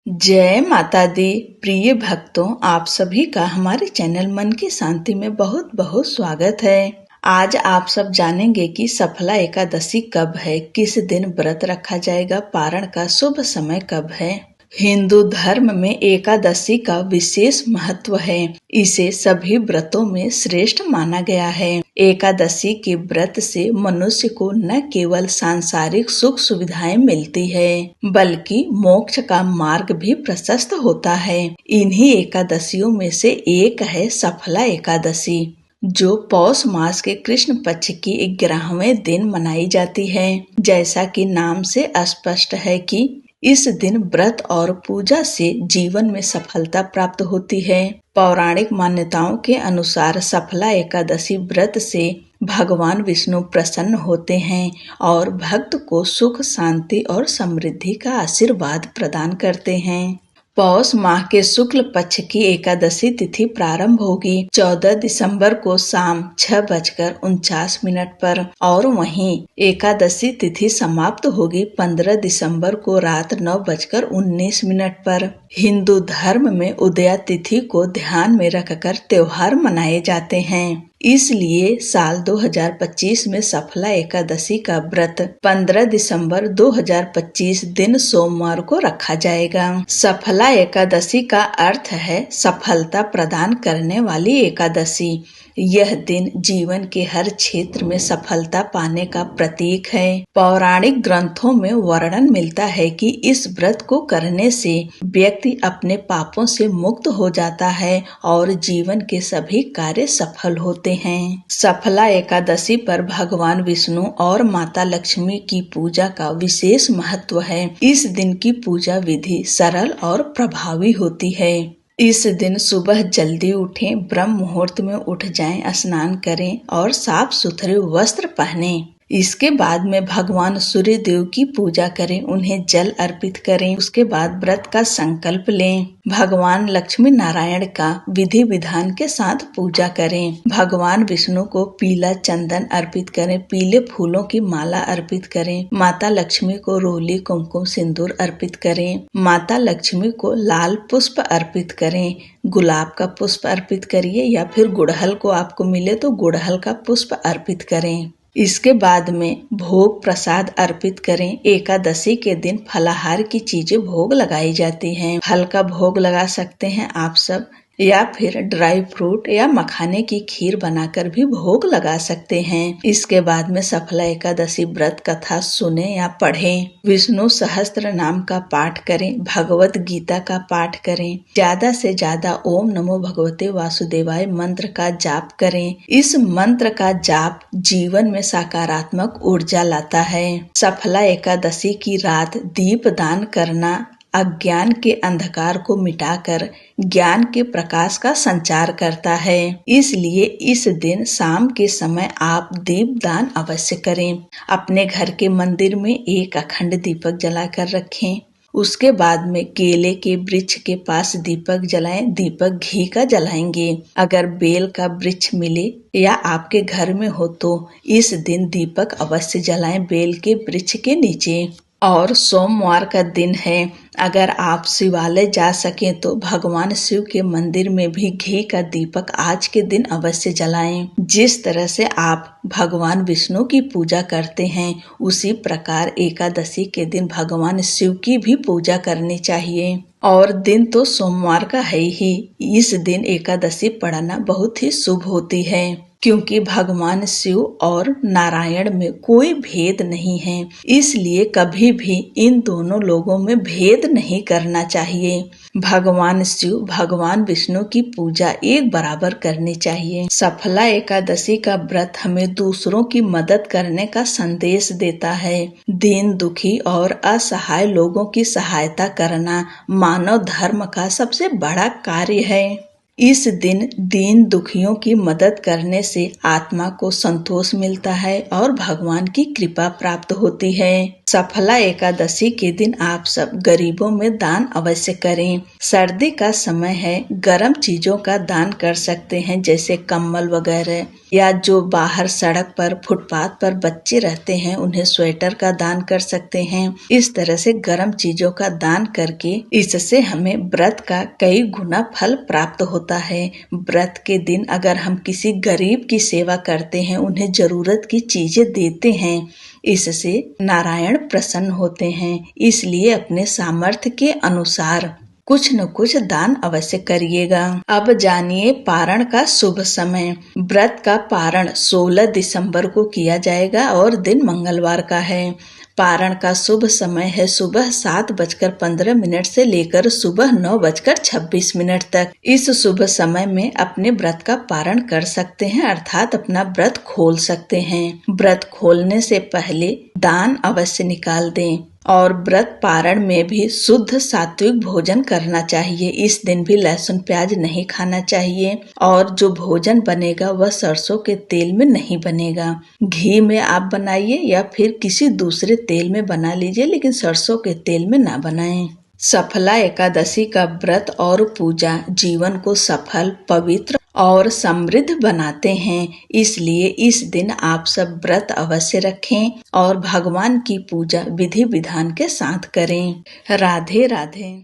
जय माता दी। प्रिय भक्तों, आप सभी का हमारे चैनल मन की शांति में बहुत बहुत स्वागत है। आज आप सब जानेंगे कि सफला एकादशी कब है, किस दिन व्रत रखा जाएगा, पारण का शुभ समय कब है। हिंदू धर्म में एकादशी का विशेष महत्व है। इसे सभी व्रतों में श्रेष्ठ माना गया है। एकादशी के व्रत से मनुष्य को न केवल सांसारिक सुख सुविधाएं मिलती है, बल्कि मोक्ष का मार्ग भी प्रशस्त होता है। इन्हीं एकादशियों में से एक है सफला एकादशी, जो पौष मास के कृष्ण पक्ष की 11वें दिन मनाई जाती है। जैसा कि नाम से स्पष्ट है कि इस दिन व्रत और पूजा से जीवन में सफलता प्राप्त होती है। पौराणिक मान्यताओं के अनुसार सफला एकादशी व्रत से भगवान विष्णु प्रसन्न होते हैं और भक्त को सुख, शांति और समृद्धि का आशीर्वाद प्रदान करते हैं। पौष माह के शुक्ल पक्ष की एकादशी तिथि प्रारंभ होगी 14 दिसंबर को शाम 6:49 पर और वहीं एकादशी तिथि समाप्त होगी 15 दिसंबर को रात 9:19 पर। हिंदू धर्म में उदया तिथि को ध्यान में रखकर त्योहार मनाए जाते हैं। इसलिए साल 2025 में सफला एकादशी का व्रत 15 दिसंबर 2025 दिन सोमवार को रखा जाएगा। सफला एकादशी का अर्थ है सफलता प्रदान करने वाली एकादशी। यह दिन जीवन के हर क्षेत्र में सफलता पाने का प्रतीक है। पौराणिक ग्रंथों में वर्णन मिलता है कि इस व्रत को करने से व्यक्ति अपने पापों से मुक्त हो जाता है और जीवन के सभी कार्य सफल होते हैं। सफला एकादशी पर भगवान विष्णु और माता लक्ष्मी की पूजा का विशेष महत्व है। इस दिन की पूजा विधि सरल और प्रभावी होती है। इस दिन सुबह जल्दी उठें, ब्रह्म मुहूर्त में उठ जाएं, स्नान करें और साफ सुथरे वस्त्र पहनें। इसके बाद में भगवान सूर्य देव की पूजा करें, उन्हें जल अर्पित करें। उसके बाद व्रत का संकल्प लें। भगवान लक्ष्मी नारायण का विधि विधान के साथ पूजा करें। भगवान विष्णु को पीला चंदन अर्पित करें, पीले फूलों की माला अर्पित करें। माता लक्ष्मी को रोली, कुमकुम, सिंदूर अर्पित करें। माता लक्ष्मी को लाल पुष्प अर्पित करें। गुलाब का पुष्प अर्पित करिए या फिर गुड़हल को आपको मिले तो गुड़हल का पुष्प अर्पित करें। इसके बाद में भोग प्रसाद अर्पित करें। एकादशी के दिन फलाहार की चीजें भोग लगाई जाती हैं। फल का भोग लगा सकते हैं आप सब, या फिर ड्राई फ्रूट या मखाने की खीर बनाकर भी भोग लगा सकते हैं। इसके बाद में सफला एकादशी व्रत कथा सुने या पढ़ें। विष्णु सहस्त्र नाम का पाठ करें, भगवत गीता का पाठ करें। ज्यादा से ज्यादा ओम नमो भगवते वासुदेवाय मंत्र का जाप करें। इस मंत्र का जाप जीवन में सकारात्मक ऊर्जा लाता है। सफला एकादशी की रात दीप दान करना अज्ञान के अंधकार को मिटाकर ज्ञान के प्रकाश का संचार करता है। इसलिए इस दिन शाम के समय आप दीप दान अवश्य करें। अपने घर के मंदिर में एक अखंड दीपक जलाकर रखें। उसके बाद में केले के वृक्ष के पास दीपक जलाएं। दीपक घी का जलाएंगे। अगर बेल का वृक्ष मिले या आपके घर में हो तो इस दिन दीपक अवश्य जलाएं बेल के वृक्ष के नीचे। और सोमवार का दिन है, अगर आप शिवालय जा सकें तो भगवान शिव के मंदिर में भी घी का दीपक आज के दिन अवश्य जलाएं। जिस तरह से आप भगवान विष्णु की पूजा करते हैं, उसी प्रकार एकादशी के दिन भगवान शिव की भी पूजा करनी चाहिए। और दिन तो सोमवार का है ही। इस दिन एकादशी पढ़ना बहुत ही शुभ होती है, क्योंकि भगवान शिव और नारायण में कोई भेद नहीं है। इसलिए कभी भी इन दोनों लोगों में भेद नहीं करना चाहिए। भगवान शिव, भगवान विष्णु की पूजा एक बराबर करनी चाहिए। सफला एकादशी का व्रत हमें दूसरों की मदद करने का संदेश देता है। दीन दुखी और असहाय लोगों की सहायता करना मानव धर्म का सबसे बड़ा कार्य है। इस दिन दीन दुखियों की मदद करने से आत्मा को संतोष मिलता है और भगवान की कृपा प्राप्त होती है। सफला एकादशी के दिन आप सब गरीबों में दान अवश्य करें। सर्दी का समय है, गर्म चीजों का दान कर सकते हैं, जैसे कंबल वगैरह। या जो बाहर सड़क पर फुटपाथ पर बच्चे रहते हैं उन्हें स्वेटर का दान कर सकते हैं। इस तरह से गर्म चीजों का दान करके इससे हमें व्रत का कई गुना फल प्राप्त होता है। व्रत के दिन अगर हम किसी गरीब की सेवा करते हैं, उन्हें जरूरत की चीजें देते हैं, इससे नारायण प्रसन्न होते हैं। इसलिए अपने सामर्थ्य के अनुसार कुछ न कुछ दान अवश्य करिएगा। अब जानिए पारण का शुभ समय। व्रत का पारण 16 दिसंबर को किया जाएगा और दिन मंगलवार का है। पारण का शुभ समय है सुबह 7:15 से लेकर सुबह 9:26 तक। इस शुभ समय में अपने व्रत का पारण कर सकते हैं, अर्थात अपना व्रत खोल सकते हैं। व्रत खोलने से पहले दान अवश्य निकाल दें और व्रत पारण में भी शुद्ध सात्विक भोजन करना चाहिए। इस दिन भी लहसुन प्याज नहीं खाना चाहिए और जो भोजन बनेगा वह सरसों के तेल में नहीं बनेगा। घी में आप बनाइए या फिर किसी दूसरे तेल में बना लीजिए, लेकिन सरसों के तेल में ना बनाएं। सफला एकादशी का व्रत और पूजा जीवन को सफल, पवित्र और समृद्ध बनाते हैं। इसलिए इस दिन आप सब व्रत अवश्य रखें और भगवान की पूजा विधि विधान के साथ करें। राधे राधे।